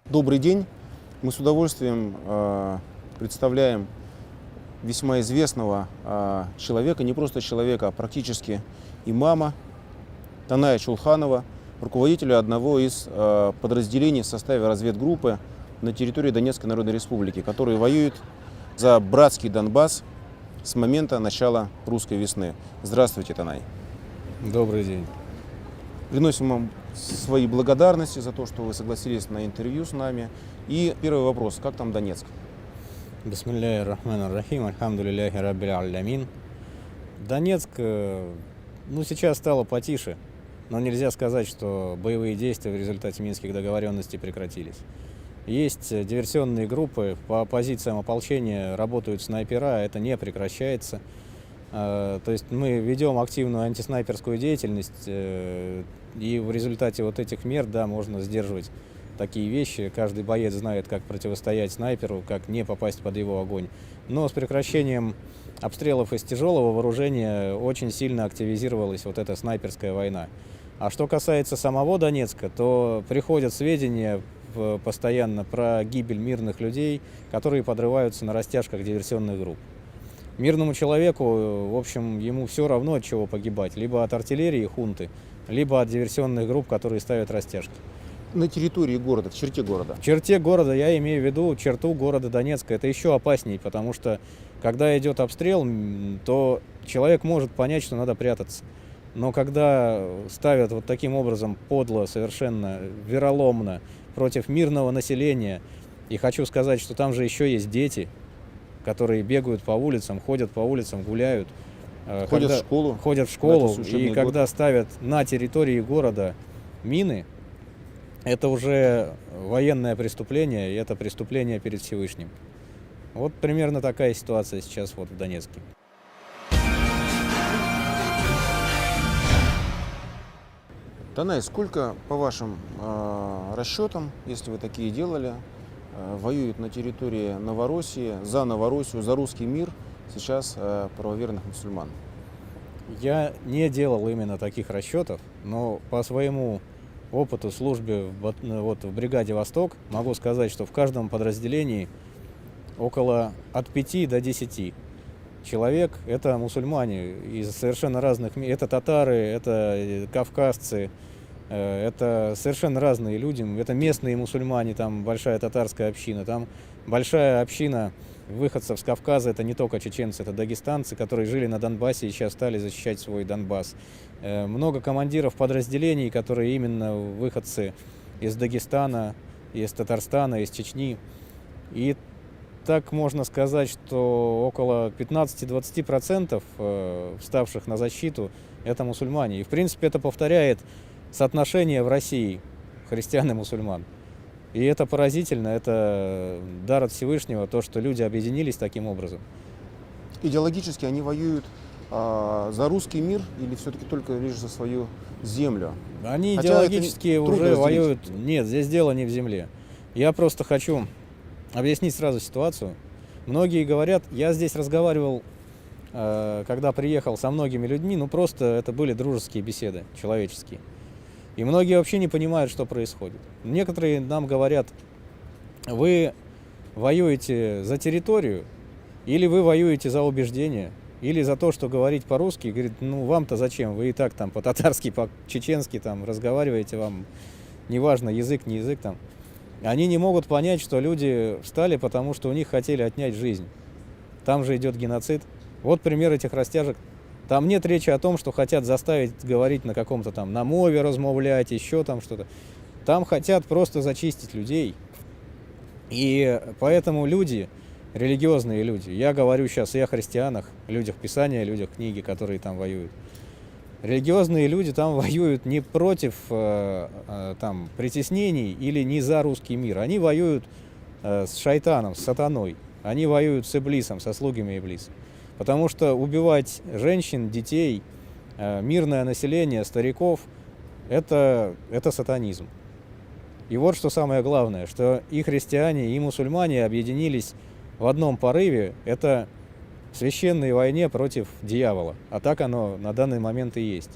Добрый день. Мы с удовольствием представляем весьма известного человека, не просто человека, а практически имама Таная Чулханова, руководителя одного из подразделений в составе разведгруппы на территории Донецкой Народной Республики, который воюет за братский Донбасс с момента начала русской весны. Здравствуйте, Танай. Добрый день. Приносим вам свои благодарности за то, что вы согласились на интервью с нами. И первый вопрос. Как там Донецк? Бисмилляхи рахмани рахим, альхамдулилляхи раббиль алямин. Донецк, сейчас стало потише, но нельзя сказать, что боевые действия в результате минских договоренностей прекратились. Есть диверсионные группы, по позициям ополчения работают снайпера, это не прекращается. То есть мы ведем активную антиснайперскую деятельность, и в результате вот этих мер, да, можно сдерживать такие вещи. Каждый боец знает, как противостоять снайперу, как не попасть под его огонь. Но с прекращением обстрелов из тяжелого вооружения очень сильно активизировалась вот эта снайперская война. А что касается самого Донецка, то приходят сведения постоянно про гибель мирных людей, которые подрываются на растяжках диверсионных групп. Мирному человеку, в общем, ему все равно, от чего погибать. Либо от артиллерии хунты, либо от диверсионных групп, которые ставят растяжки. На территории города, в черте города. В черте города я имею в виду черту города Донецка. Это еще опасней, потому что, когда идет обстрел, то человек может понять, что надо прятаться. Но когда ставят вот таким образом подло, совершенно вероломно против мирного населения, и хочу сказать, что там же еще есть дети, которые бегают по улицам, ходят по улицам, гуляют. Ходят в школу. Ходят в школу. И год. Когда ставят на территории города мины, это уже военное преступление, и это преступление перед Всевышним. Вот примерно такая ситуация сейчас вот в Донецке. Танай, сколько, по вашим расчетам, если вы такие делали, воюют на территории Новороссии, за Новороссию, за русский мир сейчас правоверных мусульман? Я не делал именно таких расчетов, но по своему опыту службы в бригаде «Восток» могу сказать, что в каждом подразделении около от 5 до 10 человек – это мусульмане из совершенно разных миров. Это татары, это кавказцы, это совершенно разные люди. Это местные мусульмане, там большая татарская община, там большая община выходцев с Кавказа. Это не только чеченцы, это дагестанцы, которые жили на Донбассе и сейчас стали защищать свой Донбасс. Много командиров подразделений, которые именно выходцы из Дагестана, из Татарстана, из Чечни. И так можно сказать, что около 15-20% вставших на защиту – это мусульмане. И, в принципе, это повторяет соотношение в России христиан и мусульман. И это поразительно, это дар от Всевышнего, то, что люди объединились таким образом. Идеологически они воюют за русский мир или все-таки только лишь за свою землю? Они Хотя идеологически уже воюют. разделить. Нет, здесь дело не в земле. Я просто хочу объяснить сразу ситуацию. Многие говорят, я здесь разговаривал, когда приехал со многими людьми, просто это были дружеские беседы, человеческие. И многие вообще не понимают, что происходит. Некоторые нам говорят, вы воюете за территорию, или вы воюете за убеждения, или за то, что говорить по-русски. Говорит, вам-то зачем? Вы и так там по-татарски, по-чеченски там разговариваете, вам неважно, язык, не язык там. Они не могут понять, что люди встали, потому что у них хотели отнять жизнь. Там же идет геноцид. Вот пример этих растяжек. Там нет речи о том, что хотят заставить говорить на каком-то там, на мове размовлять, еще там что-то. Там хотят просто зачистить людей. И поэтому люди, религиозные люди, я говорю сейчас и о христианах, людях Писания, людях книги, которые там воюют. Религиозные люди там воюют не против там, притеснений или не за русский мир. Они воюют с шайтаном, с сатаной. Они воюют с Иблисом, со слугами Иблиса. Потому что убивать женщин, детей, мирное население, стариков – это сатанизм. И вот что самое главное, что и христиане, и мусульмане объединились в одном порыве – это в священной войне против дьявола. А так оно на данный момент и есть.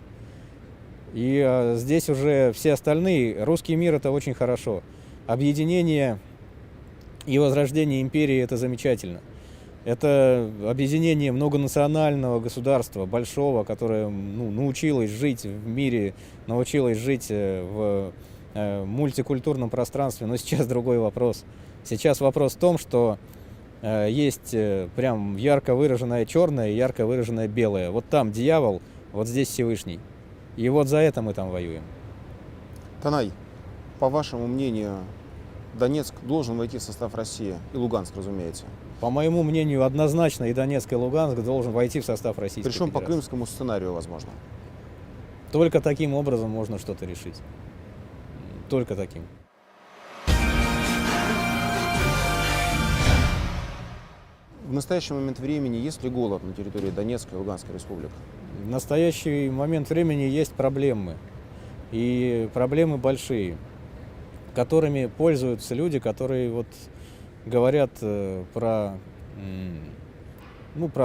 И здесь уже все остальные, русский мир – это очень хорошо. объединение и возрождение империи – это замечательно. Это объединение многонационального государства, большого, которое научилось жить в мире, научилось жить в мультикультурном пространстве. Но сейчас другой вопрос. Сейчас вопрос в том, что есть прям ярко выраженное черное и ярко выраженное белое. Вот там дьявол, вот здесь Всевышний. И вот за это мы там воюем. Танай, по вашему мнению, Донецк должен войти в состав России, и Луганск, разумеется. По моему мнению, однозначно и Донецк, и Луганск должен войти в состав Российской Причем по Федерации. крымскому сценарию, возможно. Только таким образом можно что-то решить. Только таким. В настоящий момент времени есть ли голод на территории Донецкой и Луганской республик? В настоящий момент времени есть проблемы. И проблемы большие, которыми пользуются люди, которые вот говорят про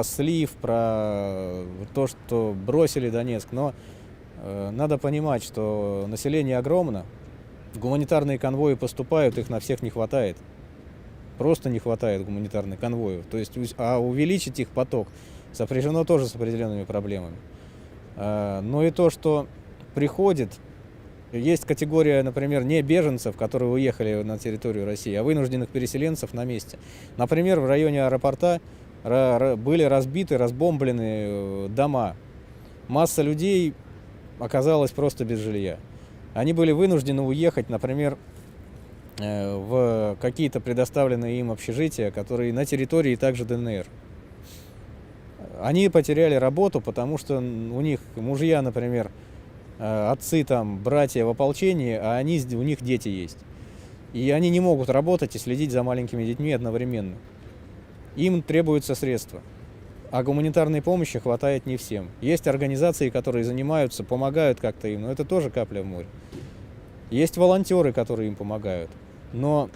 слив, про то, что бросили Донецк. Но надо понимать, что население огромно, гуманитарные конвои поступают, их на всех не хватает. Просто не хватает гуманитарных конвоев. То есть, а увеличить их поток сопряжено тоже с определенными проблемами. Но и то, что приходит, есть категория, например, не беженцев, которые уехали на территорию России, а вынужденных переселенцев на месте. Например, в районе аэропорта были разбиты, разбомблены дома. Масса людей оказалась просто без жилья. Они были вынуждены уехать, например, в какие-то предоставленные им общежития, которые на территории также ДНР. Они потеряли работу, потому что у них мужья, например, отцы, там, братья в ополчении, а у них дети есть. И они не могут работать и следить за маленькими детьми одновременно. Им требуются средства. А гуманитарной помощи хватает не всем. Есть организации, которые занимаются, помогают как-то им, но это тоже капля в море. Есть волонтеры, которые им помогают. Но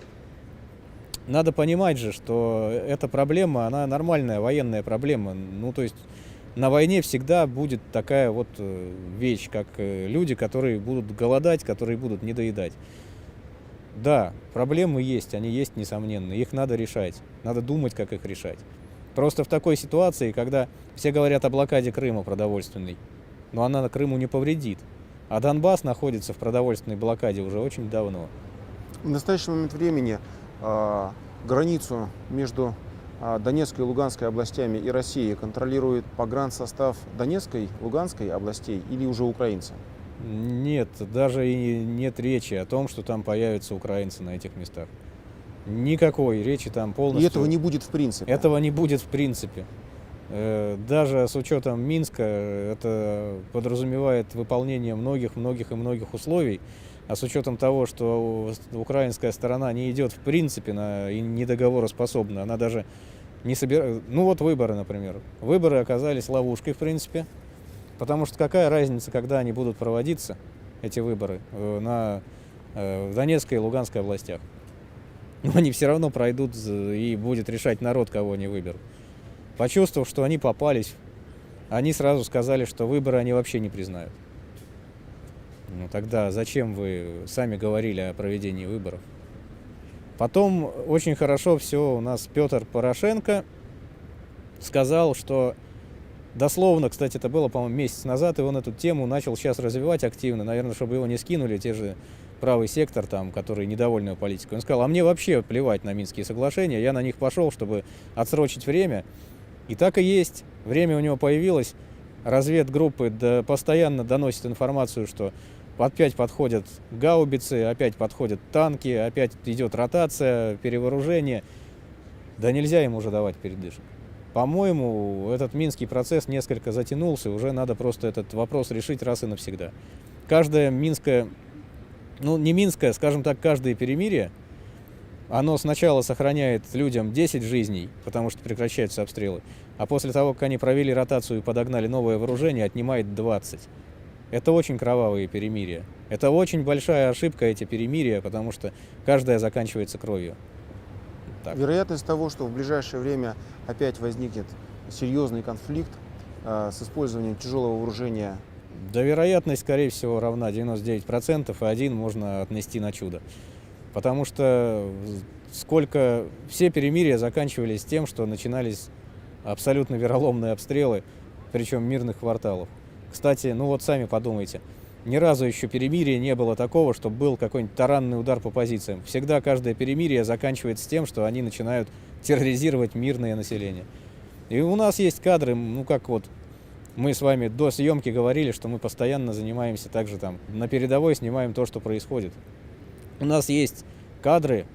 надо понимать же, что эта проблема, она нормальная военная проблема. То есть на войне всегда будет такая вот вещь, как люди, которые будут голодать, которые будут недоедать. Да, проблемы есть, они есть, несомненно. Их надо решать. Надо думать, как их решать. Просто в такой ситуации, когда все говорят о блокаде Крыма продовольственной, но она Крыму не повредит. А Донбасс находится в продовольственной блокаде уже очень давно. В настоящий момент времени границу между Донецкой и Луганской областями и Россией контролирует погрансостав Донецкой, Луганской областей или уже украинцы? Нет, даже и нет речи о том, что там появятся украинцы на этих местах. Никакой речи там полностью. И этого не будет в принципе? Этого не будет в принципе. Даже с учетом Минска это подразумевает выполнение многих и многих условий, а с учетом того, что украинская сторона не идет в принципе и не договороспособна, она даже не собирает. Выборы, например. Выборы оказались ловушкой в принципе, потому что какая разница, когда они будут проводиться, эти выборы, в Донецкой и Луганской областях. Но они все равно пройдут, и будет решать народ, кого они выберут. Почувствовав, что они попались, они сразу сказали, что выборы они вообще не признают. Тогда зачем вы сами говорили о проведении выборов? Потом очень хорошо все у нас Петр Порошенко сказал, что дословно, кстати, это было, по-моему, месяц назад, и он эту тему начал сейчас развивать активно, наверное, чтобы его не скинули те же правый сектор, который недовольный политикой. Он сказал, а мне вообще плевать на Минские соглашения, я на них пошел, чтобы отсрочить время. И так и есть. Время у него появилось. Разведгруппы постоянно доносят информацию, что опять подходят гаубицы, опять подходят танки, опять идет ротация, перевооружение. Да нельзя им уже давать передышек. По-моему, этот минский процесс несколько затянулся, уже надо просто этот вопрос решить раз и навсегда. Каждое минское, не минское, скажем так, каждое перемирие, оно сначала сохраняет людям 10 жизней, потому что прекращаются обстрелы, а после того, как они провели ротацию и подогнали новое вооружение, отнимает 20. Это очень кровавые перемирия. Это очень большая ошибка, эти перемирия, потому что каждая заканчивается кровью. Так. Вероятность того, что в ближайшее время опять возникнет серьезный конфликт с использованием тяжелого вооружения? Да, вероятность, скорее всего, равна 99%, и 1 можно отнести на чудо. Потому что все перемирия заканчивались тем, что начинались абсолютно вероломные обстрелы, причем мирных кварталов. Кстати, ну вот сами подумайте, ни разу еще перемирия не было такого, чтобы был какой-нибудь таранный удар по позициям. Всегда каждое перемирие заканчивается тем, что они начинают терроризировать мирное население. И у нас есть кадры, ну как вот мы с вами до съемки говорили, что мы постоянно занимаемся также там на передовой, снимаем то, что происходит. У нас есть кадры,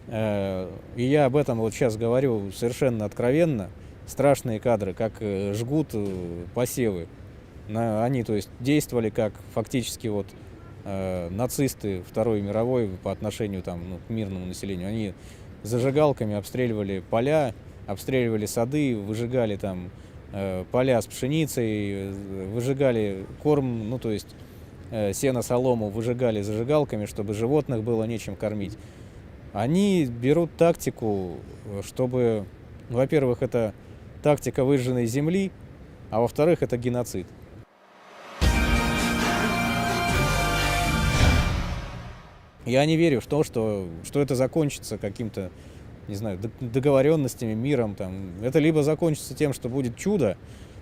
и я об этом вот сейчас говорю совершенно откровенно, страшные кадры, как жгут посевы. Они, то есть, действовали как фактически вот нацисты Второй мировой по отношению там, ну, к мирному населению. Они зажигалками обстреливали поля, обстреливали сады, выжигали там поля с пшеницей, выжигали корм, ну то есть сено, солому выжигали зажигалками, чтобы животных было нечем кормить. Они берут тактику, чтобы, во-первых, это тактика выжженной земли, а во-вторых, это геноцид. Я не верю в то, что это закончится каким-то, не знаю, договоренностями, миром. Там. Это либо закончится тем, что будет чудо,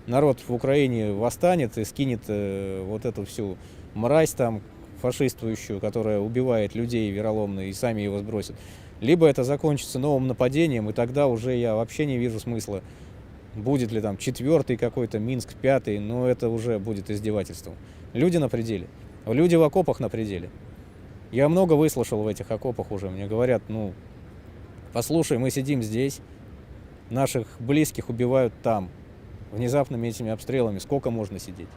народ в Украине восстанет и скинет вот эту всю мразь там фашистующую, которая убивает людей вероломно, и сами его сбросят. Либо это закончится новым нападением, и тогда уже я вообще не вижу смысла, будет ли там 4-й какой-то, Минск 5-й, но это уже будет издевательством. Люди на пределе. Люди в окопах на пределе. Я много выслушал в этих окопах уже. Мне говорят, ну, послушай, мы сидим здесь, наших близких убивают там, внезапными этими обстрелами. Сколько можно сидеть?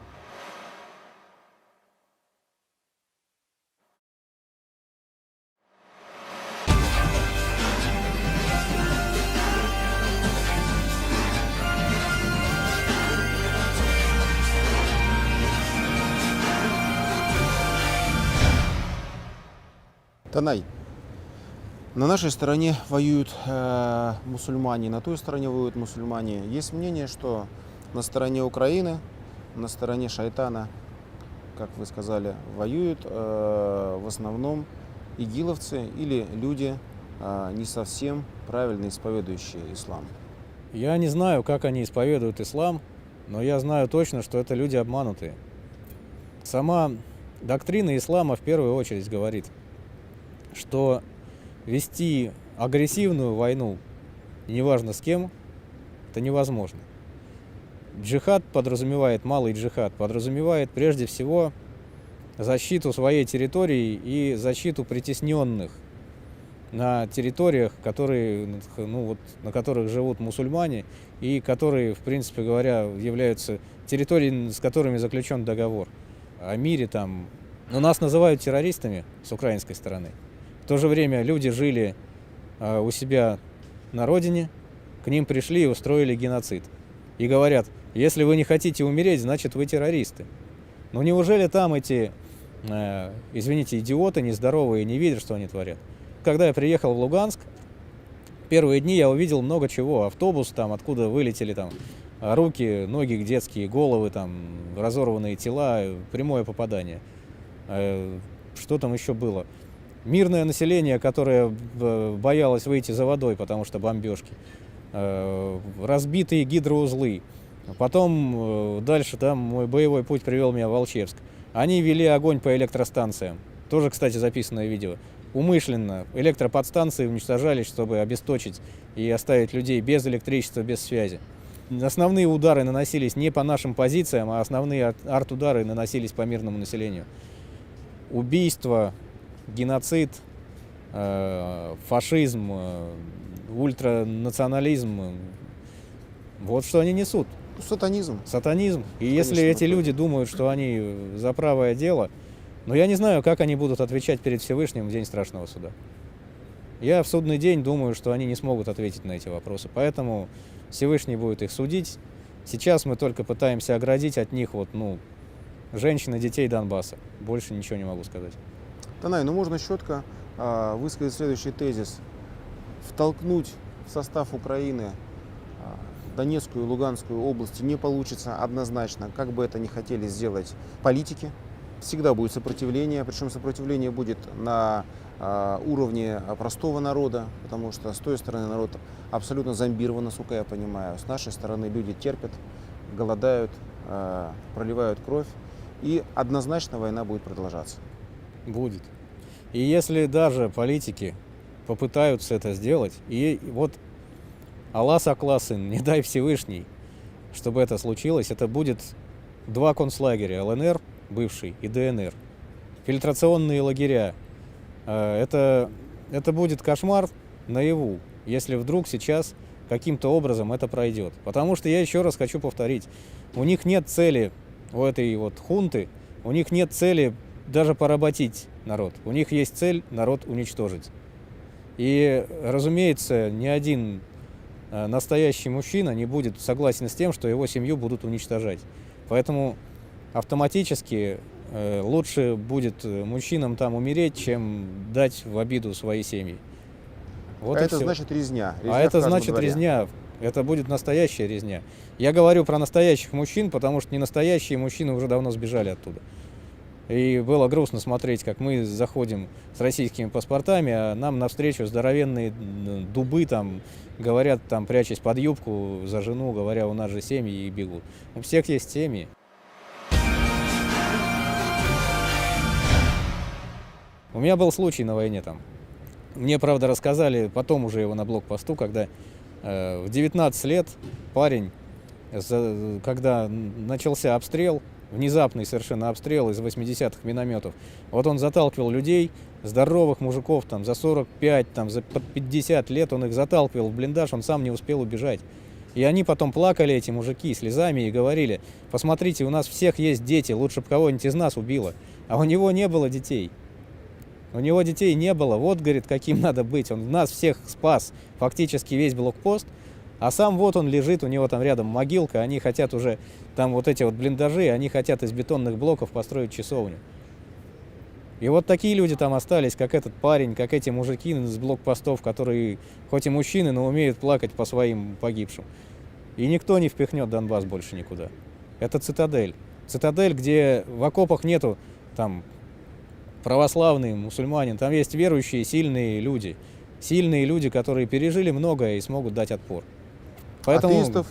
Танай, на нашей стороне воюют мусульмане, на той стороне воюют мусульмане. Есть мнение, что на стороне Украины, на стороне шайтана, как вы сказали, воюют в основном игиловцы или люди, не совсем правильно исповедующие ислам. Я не знаю, как они исповедуют ислам, но я знаю точно, что это люди обманутые. Сама доктрина ислама в первую очередь говорит, что вести агрессивную войну, неважно с кем, это невозможно. Джихад подразумевает, малый джихад подразумевает прежде всего защиту своей территории и защиту притесненных на территориях, которые, ну, вот, на которых живут мусульмане и которые, в принципе говоря, являются территориями, с которыми заключен договор о мире. Там. Но нас называют террористами с украинской стороны. В то же время люди жили у себя на родине, к ним пришли и устроили геноцид. И говорят, если вы не хотите умереть, значит вы террористы. Но неужели там эти, извините, идиоты нездоровые не видят, что они творят? Когда я приехал в Луганск, первые дни я увидел много чего. Автобус, там, откуда вылетели там, руки, ноги детские, головы, там, разорванные тела, прямое попадание. Что там еще было? Мирное население, которое боялось выйти за водой, потому что бомбежки. Разбитые гидроузлы. Потом дальше там мой боевой путь привел меня в Волчевск. Они вели огонь по электростанциям. Тоже, кстати, записанное видео. Умышленно электроподстанции уничтожались, чтобы обесточить и оставить людей без электричества, без связи. Основные удары наносились не по нашим позициям, а основные арт-удары наносились по мирному населению. Убийства, геноцид, фашизм, ультранационализм. Вот что они несут. Сатанизм. Сатанизм. И Конечно, если эти такое. люди думают, что они за правое дело, но я не знаю, как они будут отвечать перед Всевышним в день страшного суда. Я в судный день думаю, что они не смогут ответить на эти вопросы. Поэтому Всевышний будет их судить. Сейчас мы только пытаемся оградить от них вот, ну, женщин и детей Донбасса. Больше ничего не могу сказать. Танай, ну можно четко высказать следующий тезис. Втолкнуть в состав Украины Донецкую и Луганскую области не получится однозначно, как бы это ни хотели сделать политики. Всегда будет сопротивление, причем сопротивление будет на уровне простого народа, потому что с той стороны народ абсолютно зомбирован, насколько я понимаю. С нашей стороны люди терпят, голодают, проливают кровь, и однозначно война будет продолжаться. Будет. И если даже политики попытаются это сделать, и вот Аллах Акласын, не дай Всевышний, чтобы это случилось, это будет два концлагеря, ЛНР бывший и ДНР, фильтрационные лагеря. Это будет кошмар наяву, если вдруг сейчас каким-то образом это пройдет. Потому что я еще раз хочу повторить, у них нет цели, у этой вот хунты, у них нет цели даже поработить народ. У них есть цель народ уничтожить. И, разумеется, ни один настоящий мужчина не будет согласен с тем, что его семью будут уничтожать. Поэтому автоматически лучше будет мужчинам там умереть, чем дать в обиду свои семьи. Вот А и это всё. значит резня. А это в каждом значит дворе. резня. Это будет настоящая резня. Я говорю про настоящих мужчин, потому что ненастоящие мужчины уже давно сбежали оттуда. И было грустно смотреть, как мы заходим с российскими паспортами, а нам навстречу здоровенные дубы там говорят, там, прячась под юбку за жену, говоря, у нас же семьи, и бегут. У всех есть семьи. У меня был случай на войне там. Мне, правда, рассказали потом уже его на блокпосту, когда в 19 лет парень, когда начался обстрел, внезапный совершенно обстрел из 80-х минометов, вот он заталкивал людей, здоровых мужиков там за 45, там за под 50 лет, он их заталкивал в блиндаж, он сам не успел убежать. И они потом плакали, эти мужики, слезами, и говорили: посмотрите, у нас всех есть дети, лучше бы кого-нибудь из нас убило. А у него не было детей. У него детей не было. Вот, говорит, каким надо быть. Он нас всех спас, фактически весь блокпост. А сам вот он лежит, у него там рядом могилка. Они хотят уже, там вот эти вот блиндажи, они хотят из бетонных блоков построить часовню. И вот такие люди там остались, как этот парень, как эти мужики с блокпостов, которые хоть и мужчины, но умеют плакать по своим погибшим. И никто не впихнет Донбасс больше никуда. Это цитадель. Цитадель, где в окопах нету там православный, мусульманин. Там есть верующие, сильные люди. Сильные люди, которые пережили многое и смогут дать отпор. Поэтому Атеистов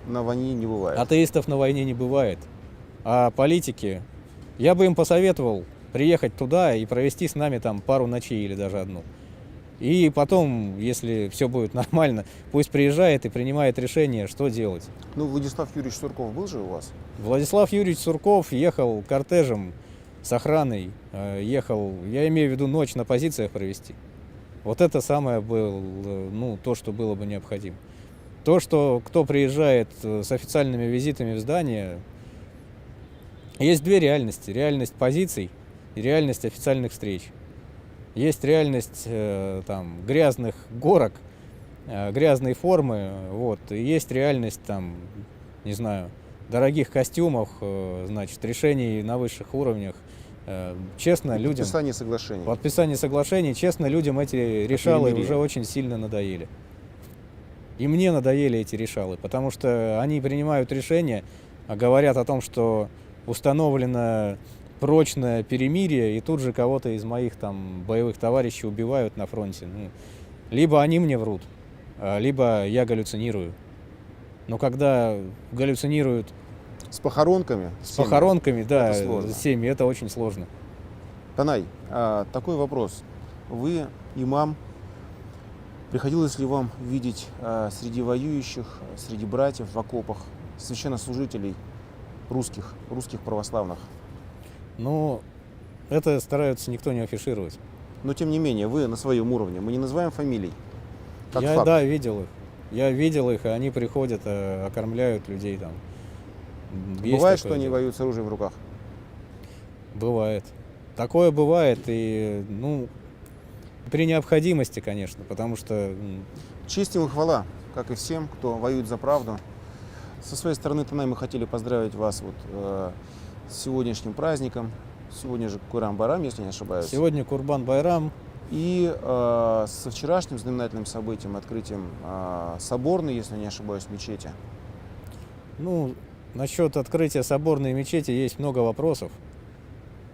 на войне не бывает. атеистов на войне не бывает. А политики, я бы им посоветовал приехать туда и провести с нами там пару ночей или даже одну. И потом, если все будет нормально, пусть приезжает и принимает решение, что делать. Ну, Владислав Юрьевич Сурков был же у вас? Владислав Юрьевич Сурков ехал кортежем с охраной, ехал, я имею в виду, ночь на позициях провести. Вот это самое было, ну, то, что было бы необходимо. То, что кто приезжает с официальными визитами в здание, есть две реальности. Реальность позиций и реальность официальных встреч. Есть реальность там грязных горок, грязной формы, вот, и есть реальность там, не знаю, дорогих костюмов, значит, решений на высших уровнях. Честно, людям... Подписание соглашений. Подписание соглашений, честно, людям эти решалы перемирие. уже очень сильно надоели. И мне надоели эти решалы, потому что они принимают решения, говорят о том, что установлено прочное перемирие, и тут же кого-то из моих там боевых товарищей убивают на фронте. Ну, либо они мне врут, либо я галлюцинирую. Но когда галлюцинируют С похоронками? с похоронками, да, Это сложно. с семьей, это очень сложно. Танай, такой вопрос. Вы имам. Приходилось ли вам видеть среди воюющих, среди братьев в окопах священнослужителей русских православных? Но это стараются никто не афишировать. Но тем не менее, вы на своем уровне. Мы не называем фамилий. Как Я, факт. да, видел их. Я видел их, и они приходят, окормляют людей там. Есть Бывает, такое что они дело. воюют с оружием в руках? Бывает. Такое бывает, и, ну, при необходимости, конечно, потому что Честь им и хвала, как и всем, кто воюет за правду. Со своей стороны, Танай, мы хотели поздравить вас вот, с сегодняшним праздником. Сегодня же Курбан-Байрам, если не ошибаюсь. сегодня Курбан-Байрам. И со вчерашним знаменательным событием, открытием соборной, если не ошибаюсь, мечети. Ну, насчет открытия соборной мечети есть много вопросов.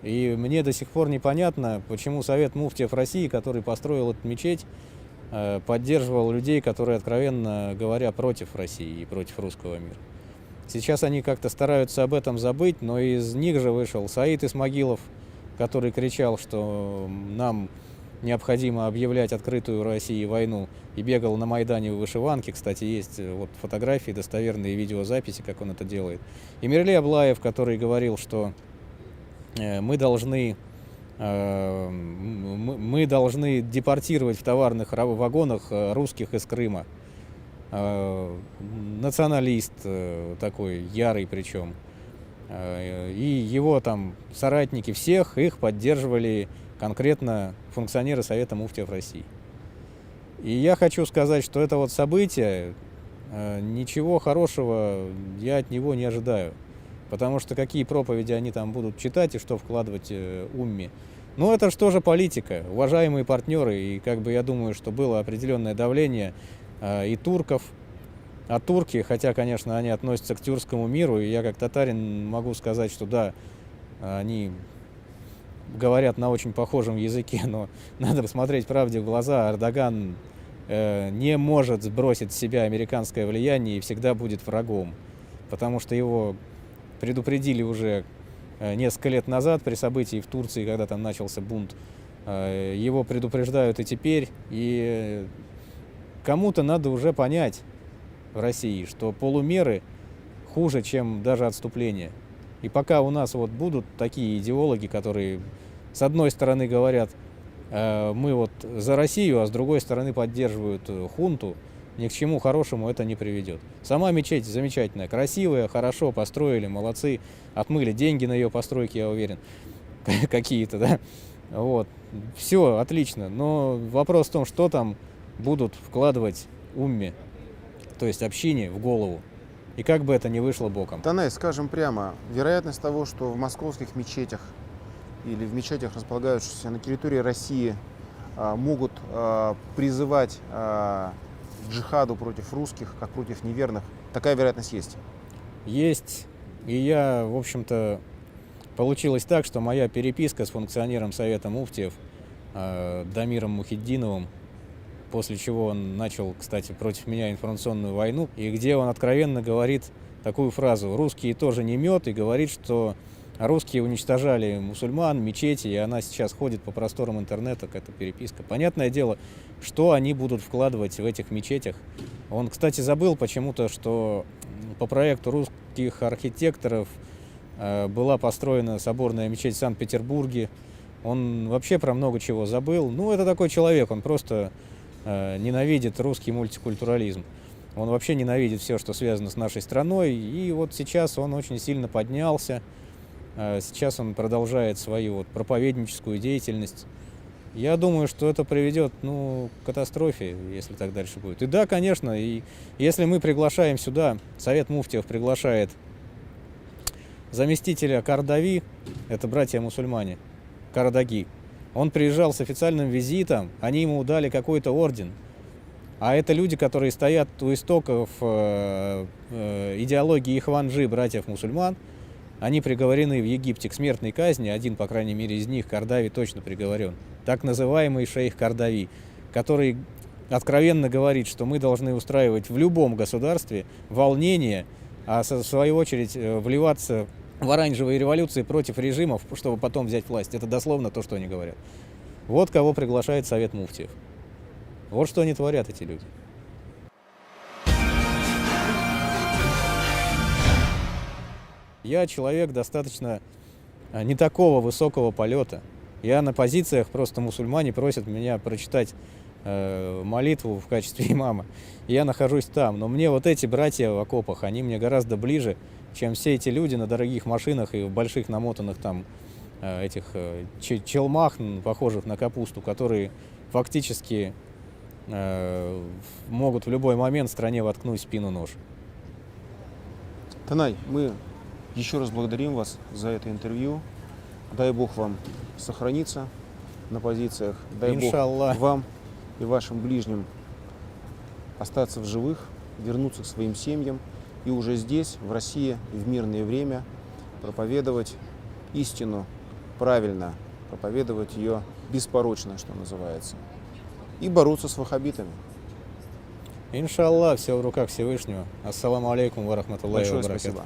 И мне до сих пор непонятно, почему Совет муфтиев России, который построил эту мечеть, поддерживал людей, которые, откровенно говоря, против России и против русского мира. Сейчас они как-то стараются об этом забыть, но из них же вышел Саид Исмагилов, который кричал, что нам необходимо объявлять открытую России войну, и бегал на Майдане в вышиванке. Кстати, есть вот фотографии, достоверные видеозаписи, как он это делает. И Мирлей Аблаев, который говорил, что мы должны депортировать в товарных вагонах русских из Крыма. Националист такой, ярый причем. И его там соратники, всех их поддерживали конкретно функционеры Совета муфтиев России. И я хочу сказать, что это вот событие, ничего хорошего я от него не ожидаю. Потому что какие проповеди они там будут читать и что вкладывать умме. Ну, это же тоже политика, уважаемые партнеры. И как бы я думаю, что было определенное давление и турков. А турки, хотя, конечно, они относятся к тюркскому миру, и я как татарин могу сказать, что да, они говорят на очень похожем языке, но надо посмотреть правде в глаза. Эрдоган не может сбросить с себя американское влияние и всегда будет врагом, потому что его предупредили уже несколько лет назад при событии в Турции, когда там начался бунт. Его предупреждают и теперь, и кому-то надо уже понять в России, что полумеры хуже, чем даже отступление. И пока у нас вот будут такие идеологи, которые с одной стороны говорят, мы вот за Россию, а с другой стороны поддерживают хунту, ни к чему хорошему это не приведет. Сама мечеть замечательная, красивая, хорошо построили, молодцы, отмыли деньги на ее постройке, я уверен, какие-то, да. Вот. Все отлично, но вопрос в том, что там будут вкладывать умме, то есть общине, в голову. И как бы это ни вышло боком. Танай, скажем прямо, вероятность того, что в московских мечетях или в мечетях, располагающихся на территории России, могут призывать к джихаду против русских, как против неверных, такая вероятность есть? Есть. И я, в общем-то, получилось так, что моя переписка с функционером Совета муфтиев Дамиром Мухиддиновым, после чего он начал, кстати, против меня информационную войну, и где он откровенно говорит такую фразу: «Русские тоже не мед», и говорит, что русские уничтожали мусульман, мечети, и она сейчас ходит по просторам интернета, эта переписка. Понятное дело, что они будут вкладывать в этих мечетях. Он, кстати, забыл почему-то, что по проекту русских архитекторов была построена соборная мечеть в Санкт-Петербурге. Он вообще про много чего забыл. Ну, это такой человек, он просто ненавидит русский мультикультурализм. Он вообще ненавидит все, что связано с нашей страной. И вот сейчас он очень сильно поднялся. Сейчас он продолжает свою вот проповедническую деятельность. Я думаю, что это приведет, к катастрофе, если так дальше будет. И да, конечно, и если мы приглашаем сюда, Совет муфтиев приглашает заместителя Кардави, это братья-мусульмане, Карадаги, он приезжал с официальным визитом, они ему дали какой-то орден. А это люди, которые стоят у истоков идеологии Ихванджи, братьев-мусульман. Они приговорены в Египте к смертной казни, один, по крайней мере, из них, Кардави, точно приговорен. Так называемый шейх Кардави, который откровенно говорит, что мы должны устраивать в любом государстве волнения, а в свою очередь вливаться в оранжевые революции против режимов, чтобы потом взять власть. Это дословно то, что они говорят. Вот кого приглашает Совет муфтиев. Вот что они творят, эти люди. Я человек достаточно не такого высокого полета. Я на позициях, просто мусульмане просят меня прочитать молитву в качестве имама. Я нахожусь там. Но мне вот эти братья в окопах, они мне гораздо ближе, чем все эти люди на дорогих машинах и в больших намотанных там этих челмах, похожих на капусту, которые фактически могут в любой момент стране воткнуть в спину нож. Танай, мы еще раз благодарим вас за это интервью. Дай Бог вам сохраниться на позициях. Дай Иншаллах. Бог вам и вашим ближним остаться в живых, вернуться к своим семьям и уже здесь, в России, в мирное время проповедовать истину правильно, проповедовать ее беспорочно, что называется, и бороться с ваххабитами. Иншаллах, все в руках Всевышнего. Ассаламу алейкум ва рахматуллахи ва Большое баракатух. спасибо.